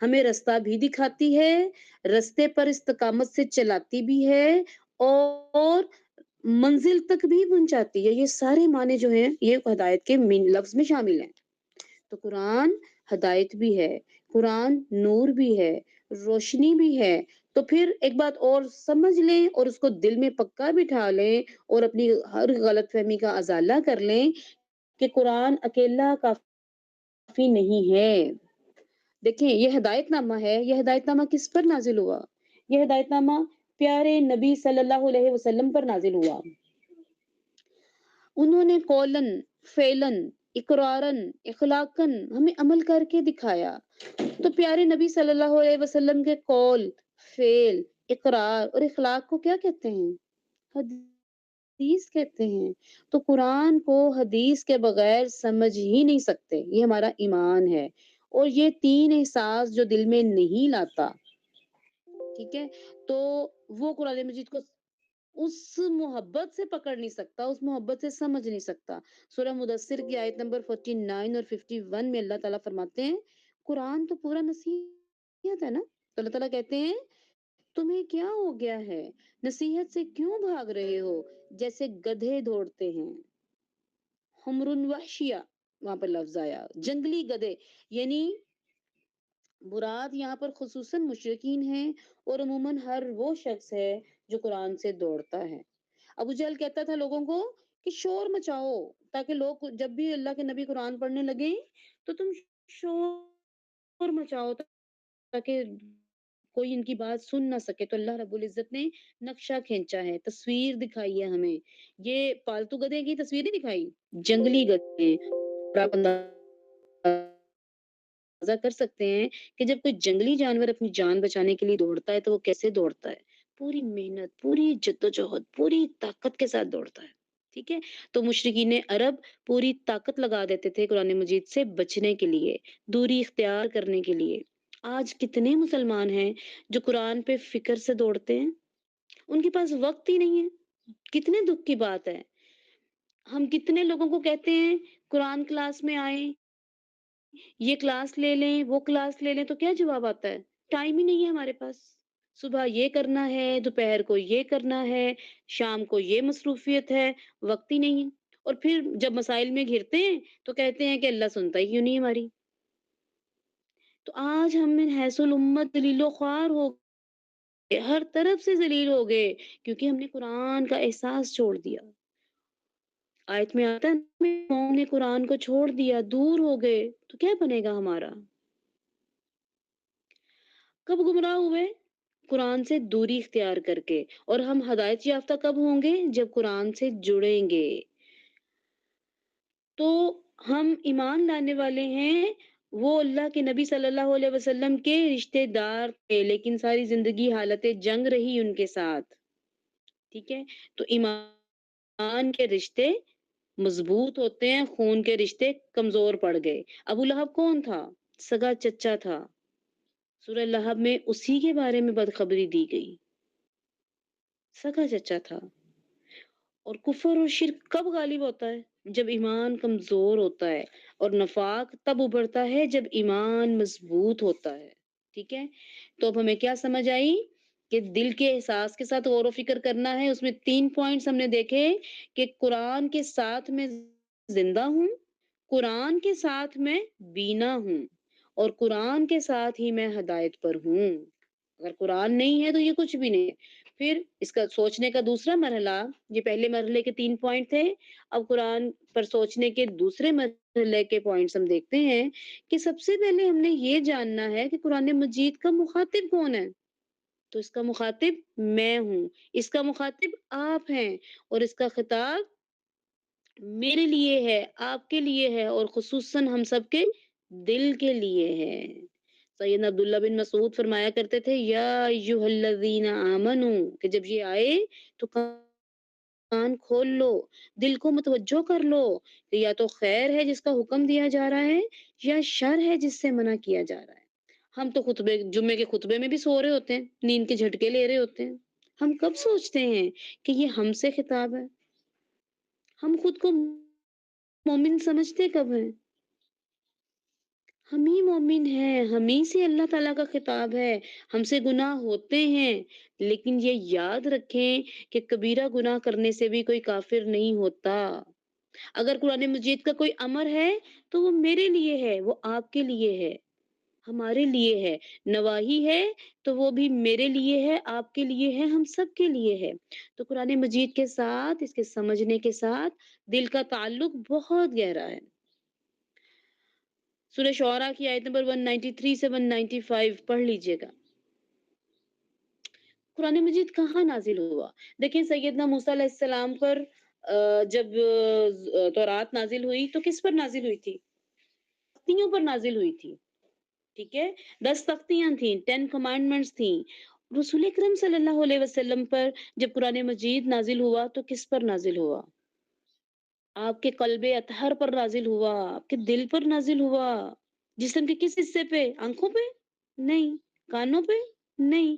ہمیں رستہ بھی دکھاتی ہے، رستے پر استقامت سے چلاتی بھی ہے اور منزل تک بھی پہنچاتی ہے۔ یہ سارے معنی جو ہیں یہ ہدایت کے لفظ میں شامل ہیں۔ تو قرآن ہدایت بھی ہے، قرآن نور بھی ہے، روشنی بھی ہے۔ تو پھر ایک بات اور سمجھ لیں اور اس کو دل میں پکا بٹھا لیں اور اپنی ہر غلط فہمی کا ازالہ کر لیں کہ قرآن اکیلا کافی نہیں ہے۔ دیکھیں یہ ہدایت نامہ ہے، یہ ہدایت نامہ کس پر نازل ہوا؟ یہ ہدایت نامہ پیارے نبی صلی اللہ علیہ وسلم پر نازل ہوا۔ انہوں نے قولن، فعلن، اقرارن، اخلاقن ہمیں عمل کر کے دکھایا۔ تو پیارے نبی صلی اللہ علیہ وسلم کے قول، فعل، اقرار اور اخلاق کو کیا کہتے ہیں؟ حدیث کہتے ہیں۔ تو قرآن کو حدیث کے بغیر سمجھ ہی نہیں سکتے، یہ ہمارا ایمان ہے۔ اور یہ تین احساس جو دل میں نہیں لاتا، ٹھیک ہے، تو وہ قرآن مجید کو اس محبت سے پکڑ نہیں سکتا، اس محبت سے سمجھ نہیں سکتا۔ سورہ مدثر کی آیت نمبر 49 اور 51 میں اللہ تعالیٰ فرماتے ہیں قرآن تو پورا نصیحت ہے نا۔ تو اللہ تعالیٰ کہتے ہیں تمہیں کیا ہو گیا ہے، نصیحت سے کیوں بھاگ رہے ہو جیسے گدھے دوڑتے ہیں۔ حمر وحشیہ وہاں پر لفظ آیا، جنگلی گدھے، یعنی مراد یہاں پر خصوصاً مشرکین ہیں اور عموماً ہر وہ شخص ہے جو قرآن سے دوڑتا ہے۔ ابو جہل کہتا تھا لوگوں کو کہ شور مچاؤ تاکہ لوگ جب بھی اللہ کے نبی قرآن پڑھنے لگے تو تم شور مچاؤ تاکہ کوئی ان کی بات سن نہ سکے۔ تو اللہ رب العزت نے نقشہ کھینچا ہے، تصویر دکھائی ہے ہمیں۔ یہ پالتو گدھے کی تصویر نہیں دکھائی، جنگلی گدھے۔ اور آپ اندازہ کر سکتے ہیں کہ جب کوئی جنگلی جانور اپنی جان بچانے کے لیے دوڑتا ہے تو وہ کیسے دوڑتا ہے، پوری محنت، پوری جدوجہد، پوری طاقت کے ساتھ دوڑتا ہے، ٹھیک ہے۔ تو مشرکین عرب پوری طاقت لگا دیتے تھے قرآن مجید سے بچنے کے لیے، دوری اختیار کرنے کے لیے۔ آج کتنے مسلمان ہیں جو قرآن پہ فکر سے دوڑتے ہیں، ان کے پاس وقت ہی نہیں ہے۔ کتنے دکھ کی بات ہے۔ ہم کتنے لوگوں کو کہتے ہیں قرآن کلاس میں آئیں، یہ کلاس لے لیں، وہ کلاس لے لیں، تو کیا جواب آتا ہے؟ ٹائم ہی نہیں ہے ہمارے پاس، صبح یہ کرنا ہے، دوپہر کو یہ کرنا ہے، شام کو یہ مصروفیت ہے، وقت ہی نہیں ہے۔ اور پھر جب مسائل میں گھرتے ہیں تو کہتے ہیں کہ اللہ سنتا ہی کیوں نہیں ہماری۔ تو آج ہم من حیث الامت ذلیل و خوار ہو گئے، ہر طرف سے ذلیل ہو گئے کیونکہ ہم نے قرآن کا احساس چھوڑ دیا۔ آیت میں آتا ہے قوم نے قرآن کو چھوڑ دیا، دور ہو گئے، تو کیا بنے گا ہمارا؟ کب گمراہ ہوئے؟ قرآن سے دوری اختیار کر کے۔ اور ہم ہدایت یافتہ کب ہوں گے؟ جب قرآن سے جڑیں گے۔ تو ہم ایمان لانے والے ہیں، وہ اللہ کے نبی صلی اللہ علیہ وسلم کے رشتے دار تھے لیکن ساری زندگی حالت جنگ رہی ان کے ساتھ، ٹھیک ہے۔ تو ایمان کے رشتے مضبوط ہوتے ہیں، خون کے رشتے کمزور پڑ گئے۔ ابو لہب کون تھا؟ سگا چچا تھا۔ سورہ لہب میں اسی کے بارے میں بدخبری دی گئی، سگا چچا تھا۔ اور کفر اور شرک کب غالب ہوتا ہے؟ جب ایمان کمزور ہوتا ہے، اور نفاق تب ابھرتا ہے جب ایمان مضبوط ہوتا ہے، ٹھیک ہے۔ تو اب ہمیں کیا سمجھ آئی کہ دل کے احساس کے ساتھ غور و فکر کرنا ہے۔ اس میں 3 پوائنٹس ہم نے دیکھے کہ قرآن کے ساتھ میں زندہ ہوں، قرآن کے ساتھ میں بینا ہوں، اور قرآن کے ساتھ ہی میں ہدایت پر ہوں۔ اگر قرآن نہیں ہے تو یہ کچھ بھی نہیں ہے۔ پھر اس کا سوچنے کا دوسرا مرحلہ، یہ پہلے مرحلے کے 3 پوائنٹ تھے، اب قرآن پر سوچنے کے دوسرے مرحلے کے پوائنٹس ہم دیکھتے ہیں کہ سب سے پہلے ہم نے یہ جاننا ہے کہ قرآن مجید کا مخاطب کون ہے۔ تو اس کا مخاطب میں ہوں، اس کا مخاطب آپ ہیں، اور اس کا خطاب میرے لیے ہے، آپ کے لیے ہے، اور خصوصاً ہم سب کے دل کے لیے ہے۔ سیدنا عبداللہ بن مسعود فرمایا کرتے تھے یا ایھا الذین آمنو، کہ جب یہ آئے تو کان کھول لو، دل کو متوجہ کر لو کہ یا تو خیر ہے جس کا حکم دیا جا رہا ہے یا شر ہے جس سے منع کیا جا رہا ہے۔ ہم تو جمعے کے خطبے میں بھی سو رہے ہوتے ہیں، نیند کے جھٹکے لے رہے ہوتے ہیں۔ ہم کب سوچتے ہیں کہ یہ ہم سے خطاب ہے؟ ہم خود کو مومن سمجھتے کب ہیں؟ ہم ہی مومن ہیں، ہم ہی سے اللہ تعالیٰ کا خطاب ہے، ہم سے گناہ ہوتے ہیں، لیکن یہ یاد رکھیں کہ کبیرہ گناہ کرنے سے بھی کوئی کافر نہیں ہوتا۔ اگر قرآن مجید کا کوئی امر ہے تو وہ میرے لیے ہے، وہ آپ کے لیے ہے، ہمارے لیے ہے، نواحی ہے تو وہ بھی میرے لیے ہے، آپ کے لیے ہے، ہم سب کے لیے ہے۔ تو قرآن مجید کے ساتھ، اس کے سمجھنے کے ساتھ دل کا تعلق بہت گہرا ہے۔ سورہ شعراء کی آیت نمبر 193 سے 195 پڑھ لیجئے گا۔ قرآن مجید کہاں نازل ہوا؟ دیکھیں سیدنا موسیٰ علیہ السلام پر جب تورات نازل ہوئی تو کس پر نازل ہوئی تھی؟ تختیوں پر نازل ہوئی تھی، ٹھیک ہے؟ 10 تختیاں تھیں، 10 کمانڈمنٹس تھیں۔ رسول اکرم صلی اللہ علیہ وسلم پر جب قرآن مجید نازل ہوا تو کس پر نازل ہوا؟ آپ کے قلب اطہر پر نازل ہوا، آپ کے دل پر نازل ہوا۔ جسم کے کس حصے پہ؟ آنکھوں پہ؟ نہیں۔ کانوں پہ؟ نہیں۔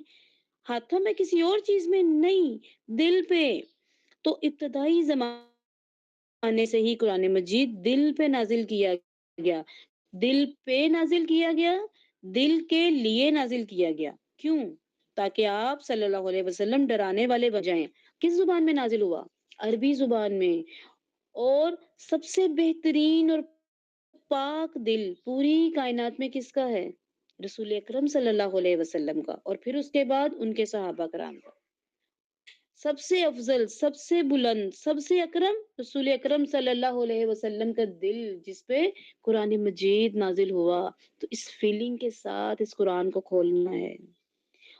ہاتھوں میں کسی اور چیز میں؟ نہیں، دل پہ۔ تو ابتدائی زمانے سے ہی قرآن مجید دل پہ نازل کیا گیا، دل پہ نازل کیا گیا، دل کے لیے نازل کیا گیا۔ کیوں؟ تاکہ آپ صلی اللہ علیہ وسلم ڈرانے والے بن جائیں۔ کس زبان میں نازل ہوا؟ عربی زبان میں۔ اور سب سے بہترین اور پاک دل پوری کائنات میں کس کا ہے؟ رسول اکرم صلی اللہ علیہ وسلم کا، اور پھر اس کے بعد ان کے صحابہ کرام کا۔ سب سے افضل، سب سے بلند، سب سے اکرم رسول اکرم صلی اللہ علیہ وسلم کا دل، جس پہ قرآن مجید نازل ہوا۔ تو اس فیلنگ کے ساتھ اس قرآن کو کھولنا ہے۔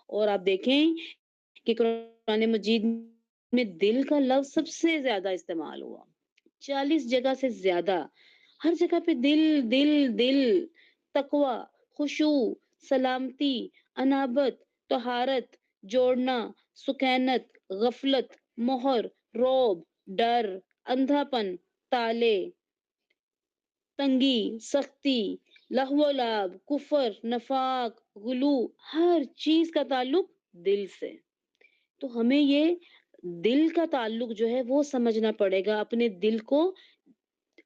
اور آپ دیکھیں کہ قرآن مجید میں دل کا لفظ سب سے زیادہ استعمال ہوا، 40 جگہ سے زیادہ۔ ہر جگہ پہ دل دل دل، تقوی، خشوع، سلامتی، انابت، طہارت، جوڑنا، سکینت، غفلت، مہر، روب، ڈر، اندھا پن، تالے، تنگی، سختی، لہو و لعب، کفر، نفاق، غلو، ہر چیز کا تعلق دل سے۔ تو ہمیں یہ دل کا تعلق جو ہے وہ سمجھنا پڑے گا، اپنے دل کو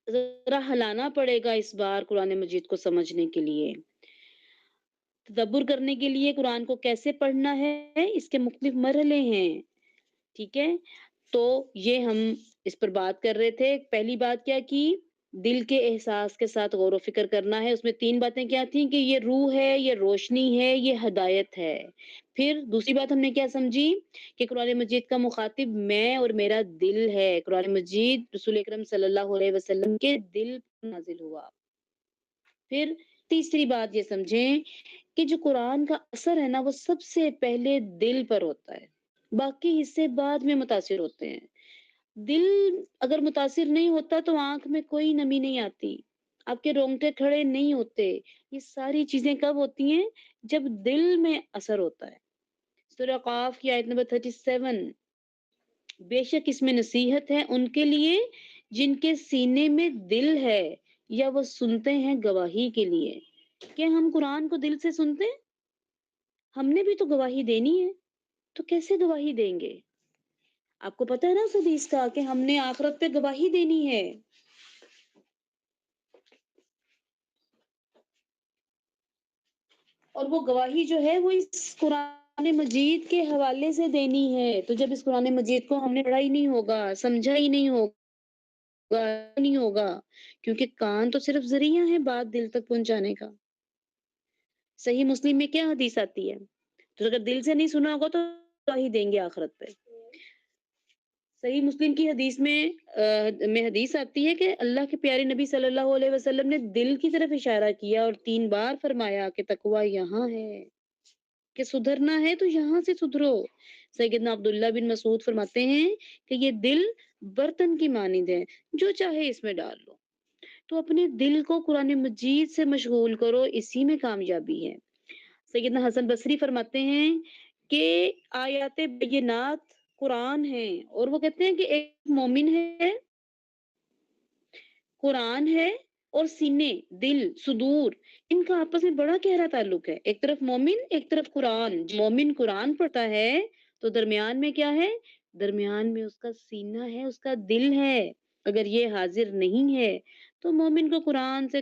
ذرا ہلانا پڑے گا اس بار قرآن مجید کو سمجھنے کے لیے، تدبر کرنے کے لیے قرآن کو کیسے پڑھنا ہے، اس کے مختلف مرحلے ہیں، ٹھیک ہے؟ تو یہ ہم اس پر بات کر رہے تھے۔ پہلی بات کیا کی؟ دل کے احساس کے ساتھ غور و فکر کرنا ہے۔ اس میں 3 باتیں کیا تھیں کہ یہ روح ہے، یہ روشنی ہے، یہ ہدایت ہے۔ پھر دوسری بات ہم نے کیا سمجھی کہ قرآن مجید کا مخاطب میں اور میرا دل ہے۔ قرآن مجید رسول اکرم صلی اللہ علیہ وسلم کے دل پر نازل ہوا۔ پھر تیسری بات یہ سمجھیں کہ جو قرآن کا اثر ہے نا، وہ سب سے پہلے دل پر ہوتا ہے، باقی حصے بعد میں متاثر ہوتے ہیں۔ دل اگر متاثر نہیں ہوتا تو آنکھ میں کوئی نمی نہیں آتی، آپ کے رونگٹے کھڑے نہیں ہوتے۔ یہ ساری چیزیں کب ہوتی ہیں؟ جب دل میں اثر ہوتا ہے۔ سورہ قاف کی آیت نمبر 37، بے شک اس میں نصیحت ہے ان کے لیے جن کے سینے میں دل ہے یا وہ سنتے ہیں گواہی کے لیے۔ کیا ہم قرآن کو دل سے سنتے ہیں؟ ہم نے بھی تو گواہی دینی ہے، تو کیسے گواہی دیں گے؟ آپ کو پتا ہے نا اس حدیث کا کہ ہم نے آخرت پہ گواہی دینی ہے، اور وہ گواہی جو ہے وہ اس قرآن مجید کے حوالے سے دینی ہے۔ تو جب اس قرآن مجید کو ہم نے پڑھا ہی نہیں ہوگا، سمجھا ہی نہیں ہوگا، کیونکہ کان تو صرف ذریعہ ہے بات دل تک پہنچانے کا۔ صحیح مسلم میں کیا حدیث آتی ہے؟ تو اگر دل سے نہیں سنا ہوگا تو گواہی دیں گے آخرت پہ۔ صحیح مسلم کی حدیث میں حدیث آتی ہے کہ اللہ کے پیارے نبی صلی اللہ علیہ وسلم نے دل کی طرف اشارہ کیا اور 3 بار فرمایا کہ تقویٰ یہاں ہے، کہ سدھرنا ہے تو یہاں سے سدھرو۔ سیدنا عبداللہ بن مسعود فرماتے ہیں کہ یہ دل برتن کی مانند ہے، جو چاہے اس میں ڈال لو۔ تو اپنے دل کو قرآن مجید سے مشغول کرو، اسی میں کامیابی ہے۔ سیدنا حسن بصری فرماتے ہیں کہ آیات بینات قرآن ہے، اور وہ کہتے ہیں کہ ایک مومن ہے، قرآن ہے، اور سینے، دل، صدور، ان کا آپس میں بڑا گہرا تعلق ہے۔ ایک طرف مومن، ایک طرف قرآن۔ مومن قرآن پڑھتا ہے تو درمیان میں کیا ہے؟ درمیان میں اس کا سینہ ہے، اس کا دل ہے۔ اگر یہ حاضر نہیں ہے تو مومن کو قرآن سے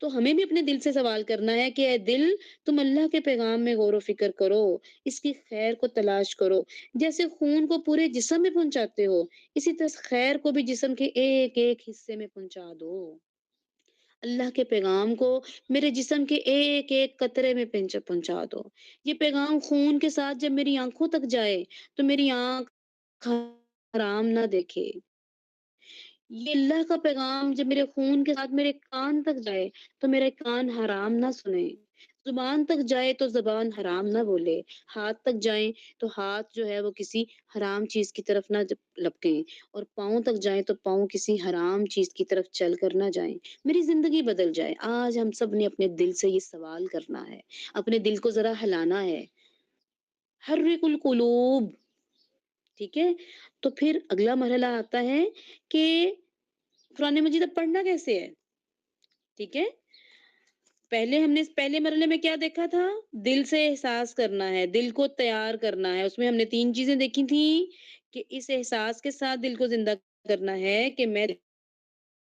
تو ہمیں بھی اپنے دل سے سوال کرنا ہے کہ اے دل، تم اللہ کے پیغام میں غور و فکر کرو، اس کی خیر کو تلاش کرو۔ جیسے خون کو پورے جسم میں پہنچاتے ہو، اسی طرح خیر کو بھی جسم کے ایک ایک حصے میں پہنچا دو۔ اللہ کے پیغام کو میرے جسم کے ایک ایک قطرے میں پہنچا دو۔ یہ پیغام خون کے ساتھ جب میری آنکھوں تک جائے تو میری آنکھ حرام نہ دیکھے۔ یہ اللہ کا پیغام جب میرے خون کے ساتھ میرے کان تک جائے تو میرے کان حرام نہ سنے، زبان تک جائے تو زبان حرام نہ بولے، ہاتھ تک جائیں تو ہاتھ جو ہے وہ کسی حرام چیز کی طرف نہ لپکیں، اور پاؤں تک جائیں تو پاؤں کسی حرام چیز کی طرف چل کر نہ جائیں۔ میری زندگی بدل جائے۔ آج ہم سب نے اپنے دل سے یہ سوال کرنا ہے، اپنے دل کو ذرا ہلانا ہے۔ حرک القلوب، ٹھیک ہے؟ تو پھر اگلا مرحلہ آتا ہے کہ قرآن مجید اب پڑھنا کیسے ہے؟ ٹھیک ہے؟ ہم نے پہلے مرحلے میں کیا دیکھا تھا؟ دل سے احساس کرنا ہے، دل کو تیار کرنا ہے۔ اس میں ہم نے 3 چیزیں دیکھی تھیں کہ اس احساس کے ساتھ دل کو زندہ کرنا ہے کہ میں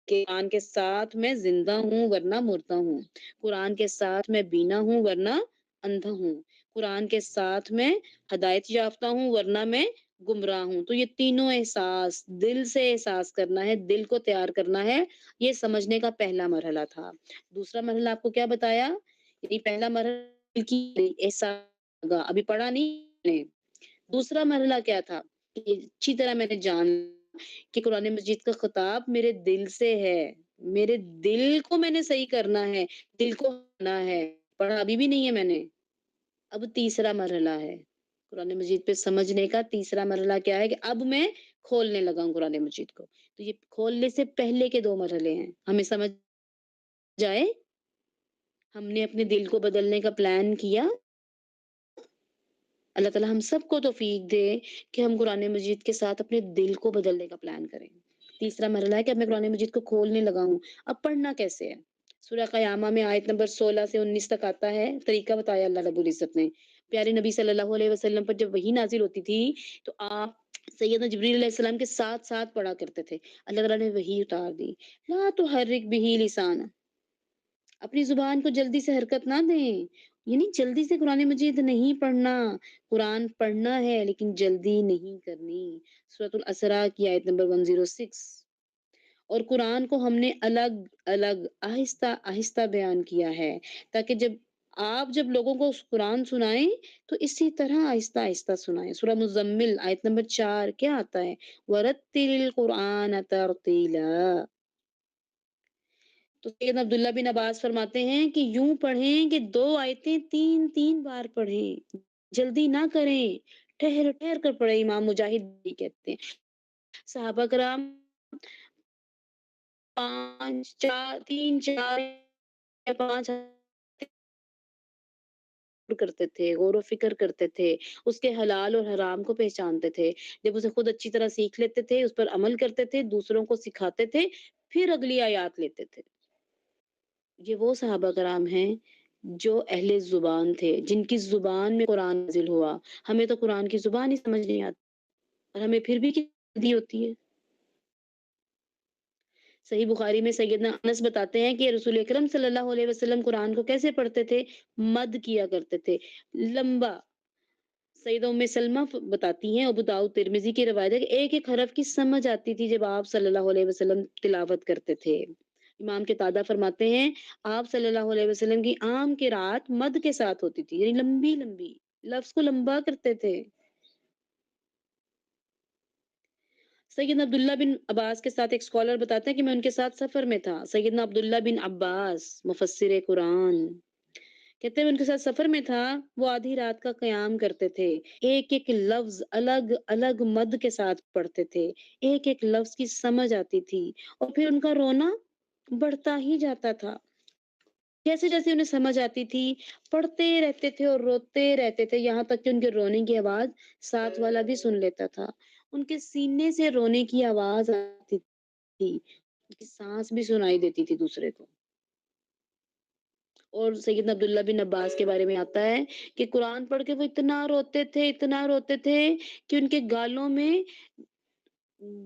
قرآن کے ساتھ میں زندہ ہوں ورنہ مردہ ہوں، قرآن کے ساتھ میں بینا ہوں ورنہ اندھا ہوں، قرآن کے ساتھ میں ہدایت یافتہ ہوں ورنہ میں گمراہ ہوں۔ تو یہ تینوں احساس دل سے احساس کرنا ہے، دل کو تیار کرنا ہے، یہ سمجھنے کا پہلا مرحلہ تھا۔ دوسرا مرحلہ آپ کو کیا بتایا؟ یعنی پہلا مرحلہ کی احساس ہوگا، ابھی پڑھا نہیں۔ دوسرا مرحلہ کیا تھا؟ کہ اچھی طرح میں نے جان کہ قرآن مجید کا خطاب میرے دل سے ہے، میرے دل کو میں نے صحیح کرنا ہے، دل کو ہونا ہے۔ پڑھا ابھی بھی نہیں ہے میں نے۔ اب تیسرا مرحلہ ہے قرآن مجید پہ سمجھنے کا۔ تیسرا مرحلہ کیا ہے کہ اب میں کھولنے لگا ہوں قرآن مجید کو۔ تو یہ کھولنے سے پہلے کے 2 مرحلے ہیں، ہمیں سمجھ جائے۔ ہم نے اپنے دل کو بدلنے کا پلان کیا۔ اللہ تعالیٰ ہم سب کو توفیق دے کہ ہم قرآن مجید کے ساتھ اپنے دل کو بدلنے کا پلان کریں۔ تیسرا مرحلہ ہے کہ اب میں قرآن مجید کو کھولنے لگا ہوں۔ اب پڑھنا کیسے ہے؟ سورہ قیامہ میں آیت نمبر 16 سے 19 تک آتا ہے، طریقہ بتایا اللہ رب العزت نے۔ پیارے نبی صلی اللہ علیہ وسلم پر جب وحی نازل ہوتی تھی تو آپ سیدنا جبریل علیہ السلام کے ساتھ ساتھ پڑھا کرتے تھے۔ اللہ تعالیٰ نے وحی اتار دی، لا تحرک بہ لسانہ، اپنی زبان کو جلدی سے حرکت نہ دیں، یعنی جلدی سے قرآن مجید نہیں پڑھنا، قرآن پڑھنا ہے لیکن جلدی نہیں کرنی۔ سورۃ الاسراء کی آیت نمبر 106۔ اور قرآن کو ہم نے الگ الگ آہستہ آہستہ بیان کیا ہے تاکہ جب لوگوں کو قرآن سنائیں تو اسی طرح آہستہ آہستہ سنائیں۔ سورہ مزمل آیت نمبر 4 کیا آتا ہے؟ وَرَتِّلِ الْقُرْآنَ تَرْتِيلًا۔ تو سیدنا عبداللہ بن عباس فرماتے ہیں کہ یوں پڑھیں کہ 2 آیتیں 3 بار پڑھیں، جلدی نہ کریں، ٹھہر ٹھہر کر پڑھیں۔ امام مجاہد بھی کہتے ہیں صحابہ کرام 3 4 یا 5 کرتے تھے، غور و فکر کرتے تھے، اس کے حلال اور حرام کو پہچانتے تھے، جب اسے خود اچھی طرح سیکھ لیتے تھے، اس پر عمل کرتے تھے، دوسروں کو سکھاتے تھے، پھر اگلی آیات لیتے تھے۔ یہ وہ صحابہ کرام ہیں جو اہل زبان تھے، جن کی زبان میں قرآن نازل ہوا۔ ہمیں تو قرآن کی زبان ہی سمجھ نہیں آتی اور ہمیں پھر بھی جلدی ہوتی ہے۔ صحیح بخاری میں سیدنا انس بتاتے ہیں کہ رسول اکرم صلی اللہ علیہ وسلم قرآن کو کیسے پڑھتے تھے؟ مد کیا کرتے تھے، لمبا۔ سیدہ ام سلمہ بتاتی ہیں، ابو داؤد ترمذی کی روایت ہے کہ ایک ایک حرف کی سمجھ آتی تھی جب آپ صلی اللہ علیہ وسلم تلاوت کرتے تھے۔ امام قتادہ فرماتے ہیں آپ صلی اللہ علیہ وسلم کی عام قرات مد کے ساتھ ہوتی تھی، یعنی لمبی لمبی، لفظ کو لمبا کرتے تھے۔ سیدنا عبداللہ بن عباس کے ساتھ ایک اسکالر بتاتے ہیں کہ میں ان کے ساتھ سفر میں تھا۔ سیدنا عبداللہ بن عباس مفسر قرآن کہتے ہیں ان کے ساتھ سفر میں تھا، وہ آدھی رات کا قیام کرتے تھے، ایک ایک لفظ الگ الگ مد کے ساتھ پڑھتے تھے، ایک ایک لفظ کی سمجھ آتی تھی، اور پھر ان کا رونا بڑھتا ہی جاتا تھا۔ جیسے جیسے انہیں سمجھ آتی تھی پڑھتے رہتے تھے اور روتے رہتے تھے، یہاں تک کہ ان کے رونے کی آواز ساتھ والا بھی سن لیتا تھا۔ ان کے سینے سے رونے کی آواز آتی تھی، ان کی سانس بھی سنائی دیتی تھی دوسرے کو۔ اور سیدنا عبداللہ بن عباس کے بارے میں آتا ہے کہ قرآن پڑھ کے وہ اتنا روتے تھے کہ ان کے گالوں میں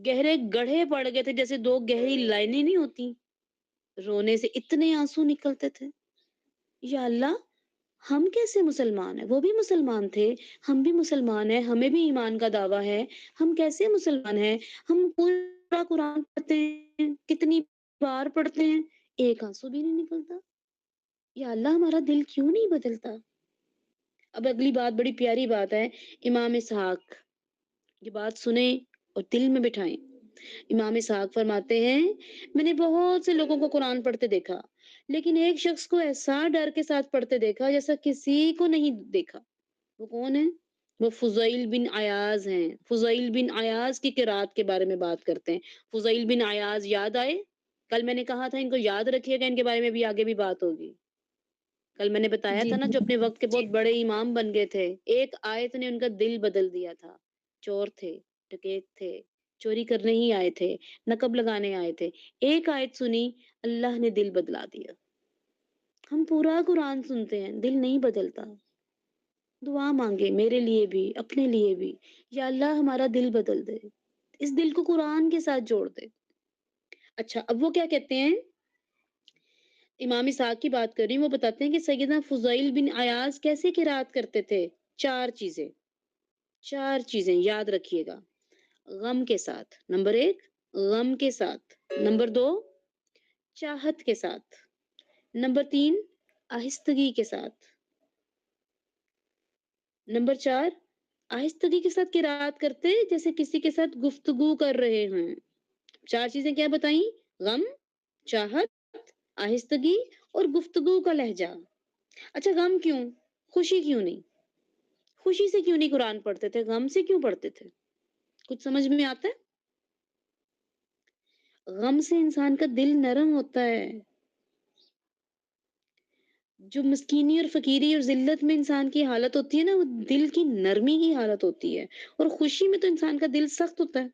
گہرے گڑھے پڑ گئے تھے، جیسے 2 گہری لائنیں نہیں ہوتی، رونے سے اتنے آنسو نکلتے تھے، یا اللہ ہم کیسے مسلمان ہیں؟ وہ بھی مسلمان تھے، ہم بھی مسلمان ہیں، ہمیں بھی ایمان کا دعویٰ ہے، ہم کیسے مسلمان ہیں؟ ہم پورا قرآن پڑھتے ہیں، کتنی بار پڑھتے ہیں، ایک آنسو بھی نہیں نکلتا، یا اللہ ہمارا دل کیوں نہیں بدلتا؟ اب اگلی بات بڑی پیاری بات ہے، امام اسحاق، یہ بات سنیں اور دل میں بٹھائیں۔ امام اسحاق فرماتے ہیں، میں نے بہت سے لوگوں کو قرآن پڑھتے دیکھا، لیکن ایک شخص کو ایسا ڈر کے ساتھ پڑھتے دیکھا جیسا کسی کو نہیں دیکھا۔ وہ کون ہے؟ وہ فضیل بن عیاض ہیں۔ فضیل بن عیاض کی قرات کے بارے میں بات کرتے ہیں۔ فضیل بن عیاض یاد آئے؟ کل میں نے کہا تھا ان کو یاد رکھیے گا، ان کے بارے میں بھی آگے بھی بات ہوگی۔ کل میں نے بتایا جی تھا نا جو اپنے وقت کے بہت بڑے امام بن گئے تھے، ایک آیت نے ان کا دل بدل دیا تھا۔ چور تھے، ڈکیت تھے، چوری کرنے ہی آئے تھے، نقب لگانے آئے تھے، ایک آیت سنی، اللہ نے دل بدلا دیا۔ ہم پورا قرآن سنتے ہیں، دل نہیں بدلتا۔ دعا مانگے میرے لیے بھی، اپنے لیے بھی، یا اللہ ہمارا دل بدل دے، اس دل کو قرآن کے ساتھ جوڑ دے۔ اچھا اب وہ کیا کہتے ہیں، امام اسحاق کی بات کر رہی ہوں، وہ بتاتے ہیں کہ سیدنا فضیل بن عیاض کیسے قرات کرتے تھے؟ چار چیزیں یاد رکھیے گا۔ غم کے ساتھ، نمبر 1 غم کے ساتھ، نمبر 2 چاہت کے ساتھ، نمبر 3 آہستگی کے ساتھ، نمبر 4 آہستگی کے ساتھ قرات کرتے جیسے کسی کے ساتھ گفتگو کر رہے ہیں۔ چار چیزیں کیا بتائیں؟ غم، چاہت، آہستگی اور گفتگو کا لہجہ۔ اچھا غم کیوں؟ خوشی کیوں نہیں؟ خوشی سے کیوں نہیں قرآن پڑھتے تھے؟ غم سے کیوں پڑھتے تھے؟ کچھ سمجھ میں آتا ہے؟ غم سے انسان کا دل نرم ہوتا ہے۔ جو مسکینی اور فقیری اور ذلت میں انسان کی حالت ہوتی ہے نا، وہ دل کی نرمی کی حالت ہوتی ہے، اور خوشی میں تو انسان کا دل سخت ہوتا ہے۔